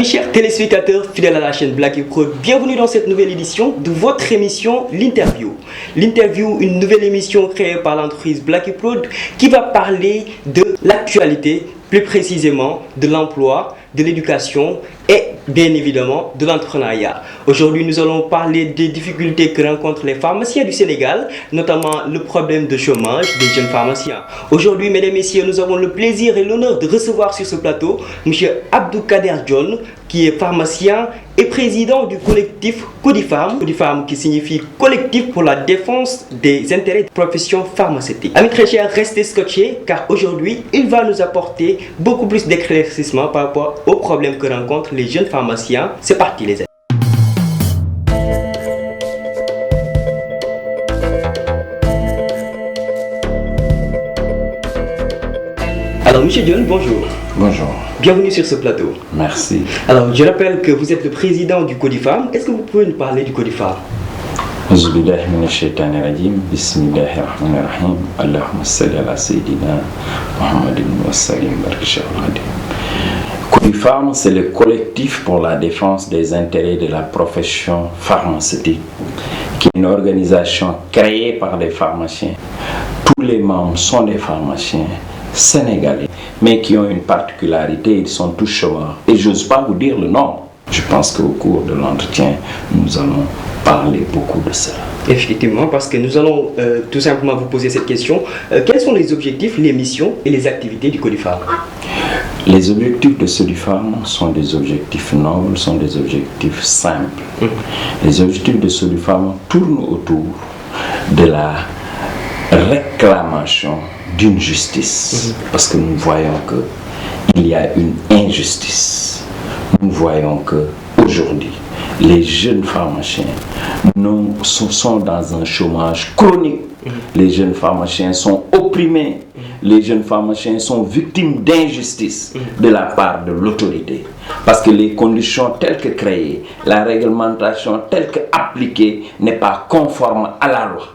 Mes chers téléspectateurs fidèles à la chaîne Blacky Prod, bienvenue dans cette nouvelle édition de votre émission L'Interview. L'Interview, une nouvelle émission créée par l'entreprise Blacky Prod qui va parler de l'actualité, plus précisément de l'emploi, de l'éducation et bien évidemment de l'entrepreneuriat. Aujourd'hui, nous allons parler des difficultés que rencontrent les pharmaciens du Sénégal, notamment le problème de chômage des jeunes pharmaciens. Aujourd'hui, mesdames et messieurs, nous avons le plaisir et l'honneur de recevoir sur ce plateau M. Abdoukader John, qui est pharmacien et président du collectif Codifam. Codifam qui signifie collectif pour la défense des intérêts de profession pharmaceutique. Amis très chers, restez scotchés car aujourd'hui, il va nous apporter beaucoup plus d'éclaircissement par rapport aux problèmes que rencontrent les jeunes pharmaciens. C'est parti les amis. Alors, M. John, bonjour. Bonjour. Bienvenue sur ce plateau. Merci. Alors, je rappelle que vous êtes le président du Codifam. Est-ce que vous pouvez nous parler du Codifam? Bismillahirrahmanirrahim. Allahumma salli ala sayyidina Muhammadin wa sallim barik. Codifam, c'est le collectif pour la défense des intérêts de la profession pharmaceutique, qui est une organisation créée par des pharmaciens. Tous les membres sont des pharmaciens sénégalais, mais qui ont une particularité, ils sont tous chômeurs. Et je n'ose pas vous dire le nombre. Je pense qu'au cours de l'entretien, nous allons parler beaucoup de cela. Effectivement, parce que nous allons tout simplement vous poser cette question. Quels sont les objectifs, les missions et les activités du Codifam? Les objectifs de Codifam sont des objectifs nobles, sont des objectifs simples. Les objectifs de Codifam tournent autour de la réclamation d'une justice, parce que nous voyons qu'il y a une injustice. Nous voyons que aujourd'hui, les jeunes pharmaciens sont dans un chômage chronique. Les jeunes pharmaciens sont opprimés. Les jeunes pharmaciens sont victimes d'injustice de la part de l'autorité. Parce que les conditions telles que créées, la réglementation telle qu'appliquée n'est pas conforme à la loi.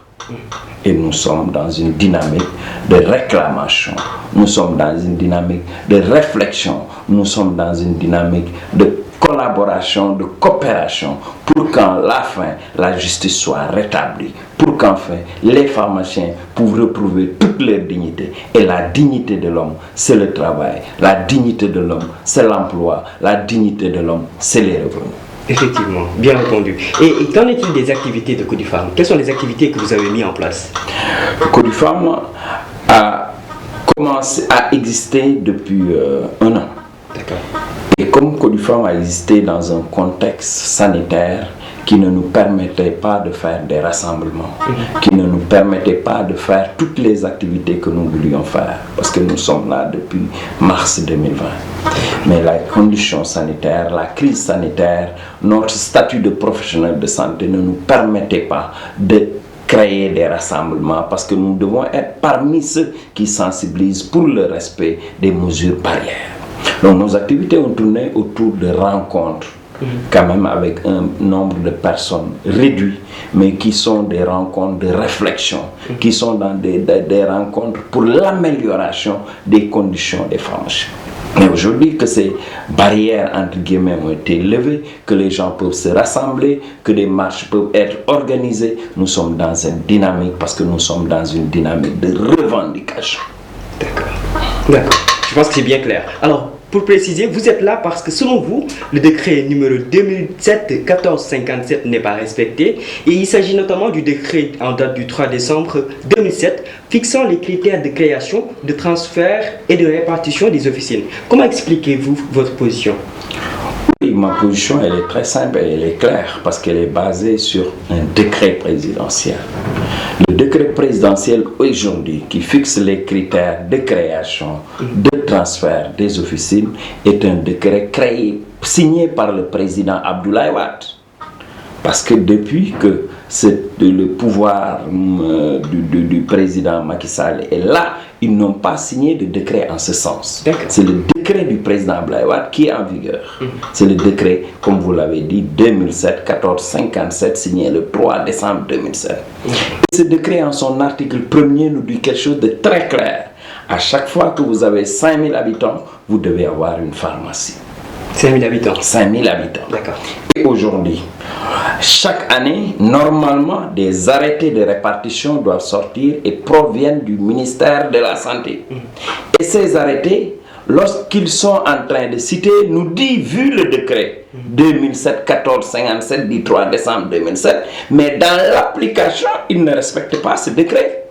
Et nous sommes dans une dynamique de réclamation, nous sommes dans une dynamique de réflexion, nous sommes dans une dynamique de collaboration, de coopération, pour qu'à la fin, la justice soit rétablie, pour qu'enfin, les pharmaciens puissent retrouver toute leur dignité. Et la dignité de l'homme, c'est le travail, la dignité de l'homme, c'est l'emploi, la dignité de l'homme, c'est les revenus. Effectivement, bien entendu. Et qu'en est-il des activités de Codifam? Quelles sont les activités que vous avez mises en place? Codifam a commencé à exister depuis un an. D'accord. Et comme Codifam a existé dans un contexte sanitaire qui ne nous permettait pas de faire des rassemblements, qui ne nous permettait pas de faire toutes les activités que nous voulions faire, parce que nous sommes là depuis mars 2020. Mais la condition sanitaire, la crise sanitaire, notre statut de professionnel de santé ne nous permettait pas de créer des rassemblements, parce que nous devons être parmi ceux qui sensibilisent pour le respect des mesures barrières. Donc nos activités ont tourné autour de rencontres, quand même avec un nombre de personnes réduit, mais qui sont des rencontres de réflexion, qui sont dans des rencontres pour l'amélioration des conditions des pharmaciens. Mais aujourd'hui que ces barrières entre guillemets ont été levées, que les gens peuvent se rassembler, que des marches peuvent être organisées, nous sommes dans une dynamique, parce que nous sommes dans une dynamique de revendication. D'accord. Je pense que c'est bien clair. Alors, pour préciser, vous êtes là parce que selon vous, le décret numéro 2007-1457 n'est pas respecté et il s'agit notamment du décret en date du 3 décembre 2007 fixant les critères de création, de transfert et de répartition des officines. Comment expliquez-vous votre position? Oui, ma position elle est très simple et elle est claire parce qu'elle est basée sur un décret présidentiel. Le décret présidentiel aujourd'hui qui fixe les critères de création, de transfert des officines est un décret créé, signé par le président Abdoulaye Wade. Parce que depuis que le pouvoir du président Macky Sall est là, ils n'ont pas signé de décret en ce sens. C'est le décret du président Abdoulaye Wade qui est en vigueur. C'est le décret, comme vous l'avez dit, 2007-1457, signé le 3 décembre 2007. Et ce décret, en son article 1er, nous dit quelque chose de très clair. À chaque fois que vous avez 5000 habitants, vous devez avoir une pharmacie. 5000 habitants. 5000 habitants. D'accord. Et aujourd'hui, chaque année, normalement, des arrêtés de répartition doivent sortir et proviennent du ministère de la Santé. Et ces arrêtés, lorsqu'ils sont en train de citer, nous dit, vu le décret 2007-14-57 du 3 décembre 2007, mais dans l'application, ils ne respectent pas ce décret.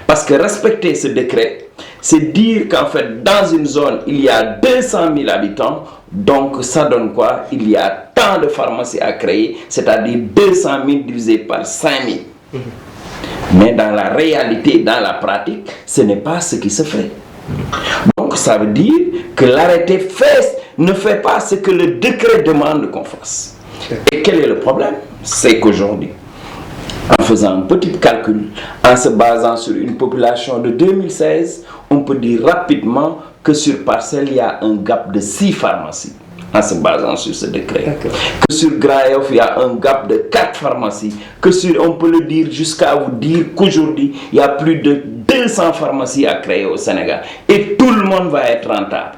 Parce que respecter ce décret, c'est dire qu'en fait, dans une zone, il y a 200 000 habitants, donc ça donne quoi? Il y a tant de pharmacies à créer, c'est-à-dire 200 000 divisé par 5 000. Mais dans la réalité, dans la pratique, ce n'est pas ce qui se fait. Donc ça veut dire que l'arrêté ne fait pas ce que le décret demande qu'on fasse. Et quel est le problème? C'est qu'aujourd'hui, en faisant un petit calcul, en se basant sur une population de 2016, on peut dire rapidement que sur parcelle, il y a un gap de 6 pharmacies, en se basant sur ce décret. Que sur Grand Yoff, il y a un gap de 4 pharmacies. Que sur, on peut le dire jusqu'à vous dire qu'aujourd'hui, il y a plus de 200 pharmacies à créer au Sénégal. Et tout le monde va être rentable.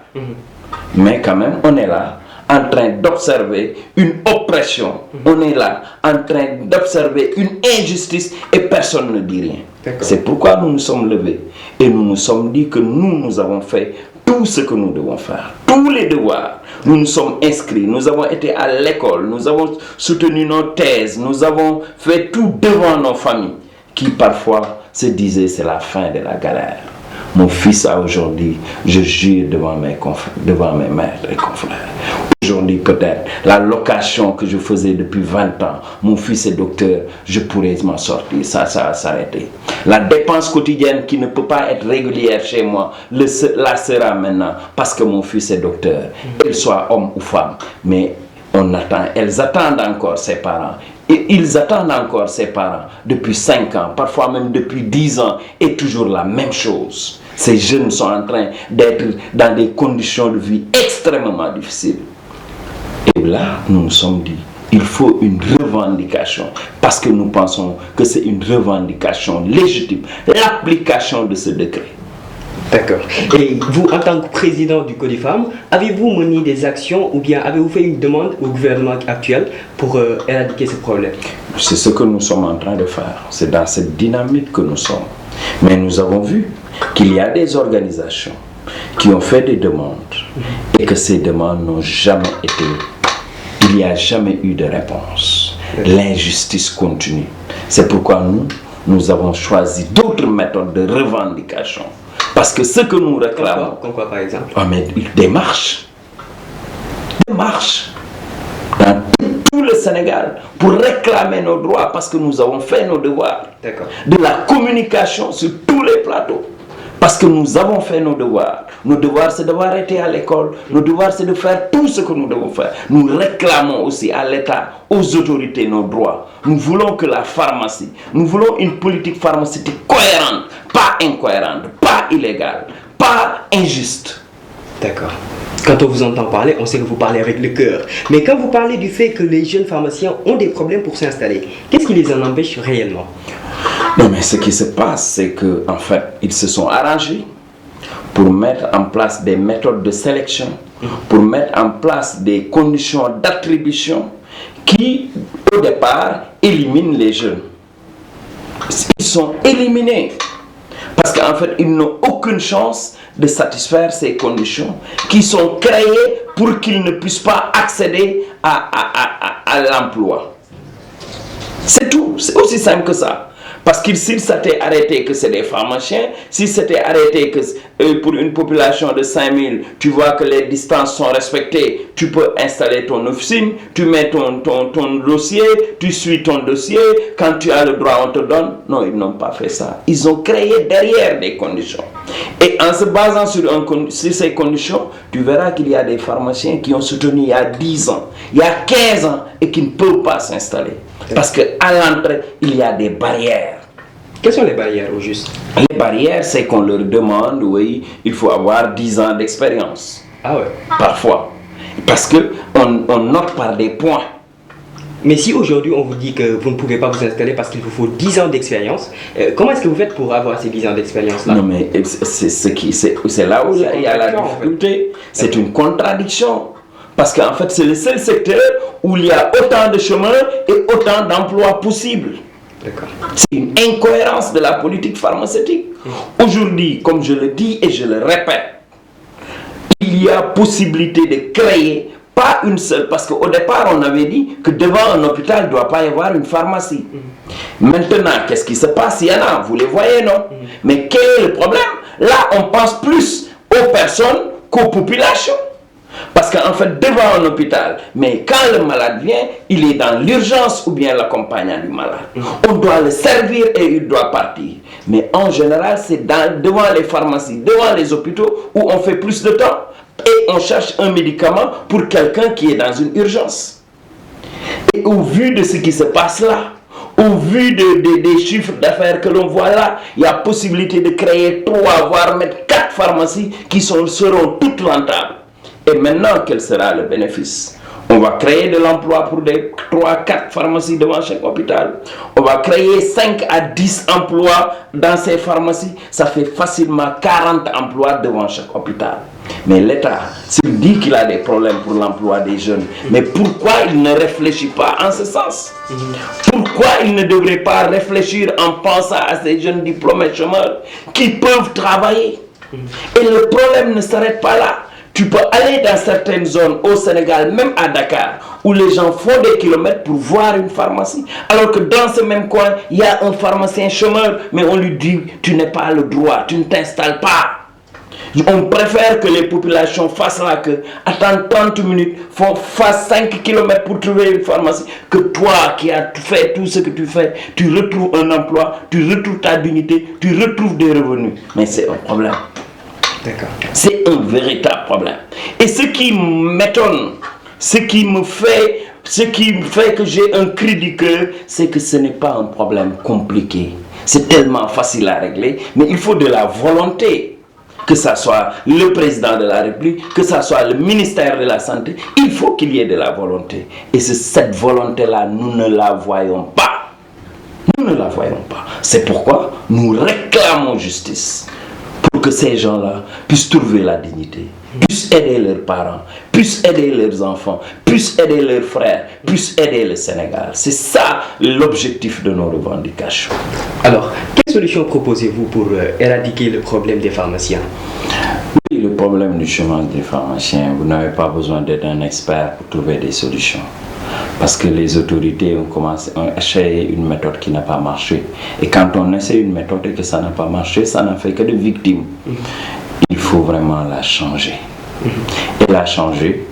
Mais quand même, on est là, en train d'observer une oppression. On est là, en train d'observer une injustice et personne ne dit rien. C'est pourquoi nous nous sommes levés et nous nous sommes dit que nous avons fait tout ce que nous devons faire, tous les devoirs. Nous nous sommes inscrits, nous avons été à l'école, nous avons soutenu nos thèses, nous avons fait tout devant nos familles qui parfois se disaient c'est la fin de la galère. Mon fils a aujourd'hui, je jure devant mes mères et confrères. Aujourd'hui peut-être, la location que je faisais depuis 20 ans, mon fils est docteur, je pourrais m'en sortir, ça va s'arrêter. La dépense quotidienne qui ne peut pas être régulière chez moi, la sera maintenant parce que mon fils est docteur, qu'il soit homme ou femme. Mais on attend, elles attendent encore ses parents. Et ils attendent encore ses parents depuis 5 ans, parfois même depuis 10 ans, et toujours la même chose. Ces jeunes sont en train d'être dans des conditions de vie extrêmement difficiles. Et là, nous nous sommes dit, il faut une revendication, parce que nous pensons que c'est une revendication légitime, l'application de ce décret. D'accord. Et vous, en tant que président du CODIFAM, avez-vous mené des actions ou bien avez-vous fait une demande au gouvernement actuel pour éradiquer ce problème? C'est ce que nous sommes en train de faire. C'est dans cette dynamique que nous sommes. Mais nous avons vu qu'il y a des organisations qui ont fait des demandes et que ces demandes n'ont jamais été... Il n'y a jamais eu de réponse. L'injustice continue. C'est pourquoi nous avons choisi d'autres méthodes de revendication. Parce que ce que nous réclamons... Comme quoi par exemple? Mais des marches. Des marches. Dans tout le Sénégal. Pour réclamer nos droits. Parce que nous avons fait nos devoirs. De la communication sur tous les plateaux. Parce que nous avons fait nos devoirs. Nos devoirs, c'est d'avoir été à l'école. Nos devoirs, c'est de faire tout ce que nous devons faire. Nous réclamons aussi à l'État, aux autorités, nos droits. Nous voulons que la pharmacie, nous voulons une politique pharmaceutique cohérente, pas incohérente, pas illégale, pas injuste. D'accord. Quand on vous entend parler, on sait que vous parlez avec le cœur. Mais quand vous parlez du fait que les jeunes pharmaciens ont des problèmes pour s'installer, qu'est-ce qui les en empêche réellement? Non, mais ce qui se passe, c'est qu'en fait, ils se sont arrangés pour mettre en place des méthodes de sélection, pour mettre en place des conditions d'attribution qui, au départ, éliminent les jeunes. Ils sont éliminés parce qu'en fait, ils n'ont aucune chance de satisfaire ces conditions qui sont créées pour qu'ils ne puissent pas accéder à l'emploi. C'est tout, c'est aussi simple que ça. Parce que s'il s'était arrêté que c'est des pharmaciens, s'il s'était arrêté que pour une population de 5000, tu vois que les distances sont respectées, tu peux installer ton officine, tu mets ton dossier, tu suis ton dossier, quand tu as le droit on te donne. Non, ils n'ont pas fait ça. Ils ont créé derrière des conditions. Et en se basant sur ces conditions, tu verras qu'il y a des pharmaciens qui ont soutenu il y a 10 ans, il y a 15 ans et qui ne peuvent pas s'installer. Parce qu'à l'entrée, il y a des barrières. Quelles sont les barrières au juste? Les barrières, c'est qu'on leur demande, oui, il faut avoir 10 ans d'expérience. Ah ouais? Parfois. Parce qu'on note par des points. Mais si aujourd'hui on vous dit que vous ne pouvez pas vous installer parce qu'il vous faut 10 ans d'expérience, comment est-ce que vous faites pour avoir ces 10 ans d'expérience-là? Non mais c'est là où il y a la difficulté. C'est une contradiction. Parce qu'en fait, c'est le seul secteur où il y a autant de chômeurs et autant d'emplois possibles. C'est une incohérence de la politique pharmaceutique. Aujourd'hui, comme je le dis et je le répète, il y a possibilité de créer pas une seule, parce qu'au départ on avait dit que devant un hôpital il ne doit pas y avoir une pharmacie. Maintenant, qu'est-ce qui se passe? Il y en a, vous les voyez, non? Mais quel est le problème? Là, on pense plus aux personnes qu'aux populations. Parce qu'en fait, devant un hôpital, mais quand le malade vient, il est dans l'urgence ou bien l'accompagnant du malade. On doit le servir et il doit partir. Mais en général, c'est devant les pharmacies, devant les hôpitaux où on fait plus de temps. Et on cherche un médicament pour quelqu'un qui est dans une urgence. Et au vu de ce qui se passe là, au vu des chiffres d'affaires que l'on voit là, il y a possibilité de créer 3, voire même 4 pharmacies qui seront toutes rentables. Et maintenant, quel sera le bénéfice? On va créer de l'emploi pour des 3-4 pharmacies devant chaque hôpital. On va créer 5 à 10 emplois dans ces pharmacies. Ça fait facilement 40 emplois devant chaque hôpital. Mais l'État, s'il dit qu'il a des problèmes pour l'emploi des jeunes, mais pourquoi il ne réfléchit pas en ce sens? Pourquoi il ne devrait pas réfléchir en pensant à ces jeunes diplômés chômeurs qui peuvent travailler? Et le problème ne s'arrête pas là. Tu peux aller dans certaines zones au Sénégal, même à Dakar, où les gens font des kilomètres pour voir une pharmacie. Alors que dans ce même coin, il y a un pharmacien chômeur, mais on lui dit, tu n'as pas le droit, tu ne t'installes pas. On préfère que les populations fassent la queue, attendent 30 minutes, fassent 5 km pour trouver une pharmacie, que toi qui as fait tout ce que tu fais, tu retrouves un emploi, tu retrouves ta dignité, tu retrouves des revenus. Mais c'est un problème. C'est un véritable problème. Et ce qui m'étonne, ce qui me fait que j'ai un cri du cœur, c'est que ce n'est pas un problème compliqué. C'est tellement facile à régler, mais il faut de la volonté. Que ce soit le président de la République, que ce soit le ministère de la Santé, il faut qu'il y ait de la volonté. Et c'est cette volonté-là, nous ne la voyons pas. Nous ne la voyons pas. C'est pourquoi nous réclamons justice. Pour que ces gens-là puissent trouver la dignité, puissent aider leurs parents, puissent aider leurs enfants, puissent aider leurs frères, puissent aider le Sénégal. C'est ça l'objectif de nos revendications. Alors, quelle solution proposez-vous pour éradiquer le problème des pharmaciens? Oui, le problème du chômage des pharmaciens, vous n'avez pas besoin d'être un expert pour trouver des solutions. Parce que les autorités ont essayé une méthode qui n'a pas marché. Et quand on essaie une méthode et que ça n'a pas marché, ça n'a fait que de victimes. Il faut vraiment la changer. Et la changer,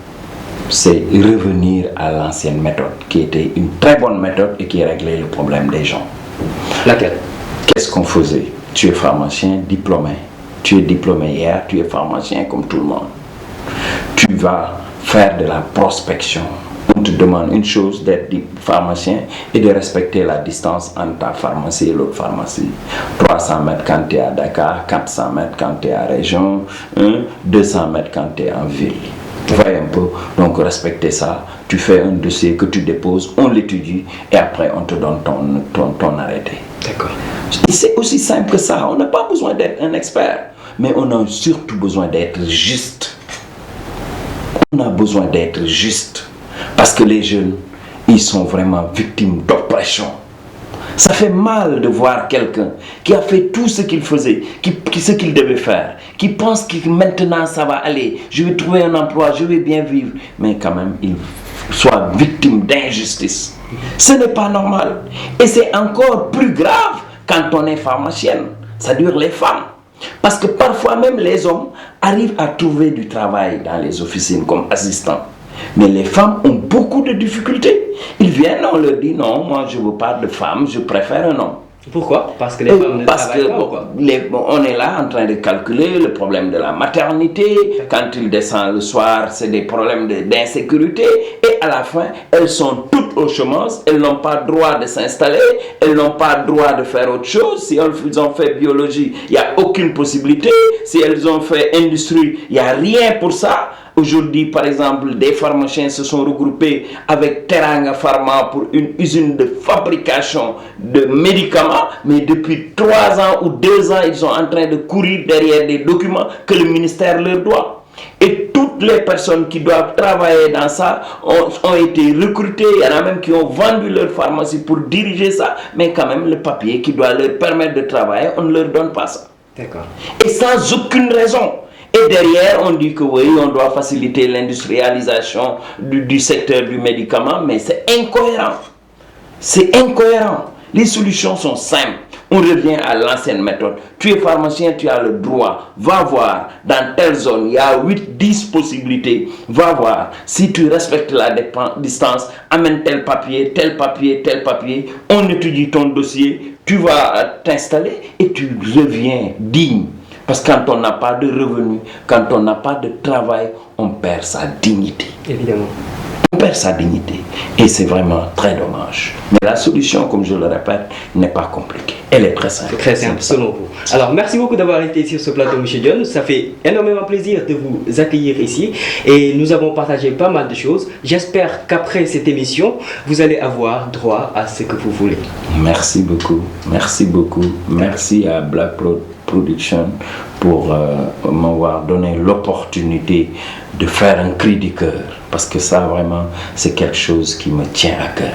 c'est revenir à l'ancienne méthode, qui était une très bonne méthode et qui réglait le problème des gens. Laquelle? Qu'est-ce qu'on faisait? Tu es pharmacien diplômé. Tu es diplômé hier, tu es pharmacien comme tout le monde. Tu vas faire de la prospection. On te demande une chose, d'être pharmacien et de respecter la distance entre ta pharmacie et l'autre pharmacie. 300 mètres quand tu es à Dakar, 400 mètres quand tu es à région, 200 mètres quand tu es en ville. Tu vois un peu, donc respecter ça. Tu fais un dossier que tu déposes, on l'étudie et après on te donne ton arrêté. D'accord. C'est aussi simple que ça. On n'a pas besoin d'être un expert, mais on a surtout besoin d'être juste. On a besoin d'être juste. Parce que les jeunes, ils sont vraiment victimes d'oppression. Ça fait mal de voir quelqu'un qui a fait tout ce qu'il faisait, ce qu'il devait faire, qui pense que maintenant ça va aller, je vais trouver un emploi, je vais bien vivre, mais quand même il soit victime d'injustice. Ce n'est pas normal. Et c'est encore plus grave quand on est pharmacienne, c'est-à-dire les femmes. Parce que parfois même les hommes arrivent à trouver du travail dans les officines comme assistants. Mais les femmes ont beaucoup de difficultés. Ils viennent, on leur dit non, moi je ne veux pas de femme, je préfère un homme. Pourquoi? Parce que les femmes ne travaillent pas ou quoi? On est là en train de calculer le problème de la maternité. Quand ils descendent le soir, c'est des problèmes d'insécurité. Et à la fin, elles sont toutes au chômage. Elles n'ont pas le droit de s'installer. Elles n'ont pas le droit de faire autre chose. Si elles ont fait biologie, il n'y a aucune possibilité. Si elles ont fait industrie, il n'y a rien pour ça. Aujourd'hui, par exemple, des pharmaciens se sont regroupés avec Teranga Pharma pour une usine de fabrication de médicaments. Mais depuis 3 ans ou 2 ans, ils sont en train de courir derrière des documents que le ministère leur doit. Et toutes les personnes qui doivent travailler dans ça ont été recrutées. Il y en a même qui ont vendu leur pharmacie pour diriger ça. Mais quand même, le papier qui doit leur permettre de travailler, on ne leur donne pas ça. D'accord. Et sans aucune raison. Et derrière, on dit que oui, on doit faciliter l'industrialisation du secteur du médicament. Mais c'est incohérent. C'est incohérent. Les solutions sont simples. On revient à l'ancienne méthode. Tu es pharmacien, tu as le droit. Va voir, dans telle zone, il y a 8-10 possibilités. Va voir. Si tu respectes la distance, amène tel papier, tel papier, tel papier. On étudie ton dossier. Tu vas t'installer et tu reviens digne. Parce que quand on n'a pas de revenus, quand on n'a pas de travail, on perd sa dignité. Évidemment. On perd sa dignité. Et c'est vraiment très dommage. Mais la solution, comme je le répète, n'est pas compliquée. Elle est très simple. Très simple, selon vous. Alors, merci beaucoup d'avoir été sur ce plateau, M. John. Ça fait énormément plaisir de vous accueillir ici. Et nous avons partagé pas mal de choses. J'espère qu'après cette émission, vous allez avoir droit à ce que vous voulez. Merci beaucoup. Merci beaucoup. Merci à Black Production pour m'avoir donné l'opportunité de faire un cri du cœur. Parce que ça, vraiment, c'est quelque chose qui me tient à cœur.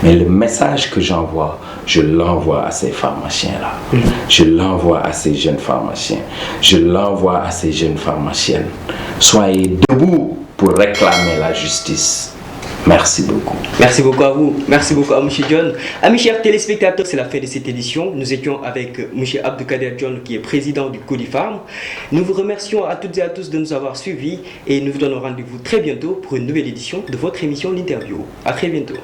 Mais le message que j'envoie, je l'envoie à ces pharmaciens-là. Je l'envoie à ces jeunes pharmaciens. Je l'envoie à ces jeunes pharmaciennes. Soyez debout pour réclamer la justice. Merci beaucoup. Merci beaucoup à vous. Merci beaucoup à M. John. Amis chers téléspectateurs, c'est la fin de cette édition. Nous étions avec M. Abdoukader John, qui est président du Codifarm. Nous vous remercions à toutes et à tous de nous avoir suivis et nous vous donnons rendez-vous très bientôt pour une nouvelle édition de votre émission L'Interview. À très bientôt.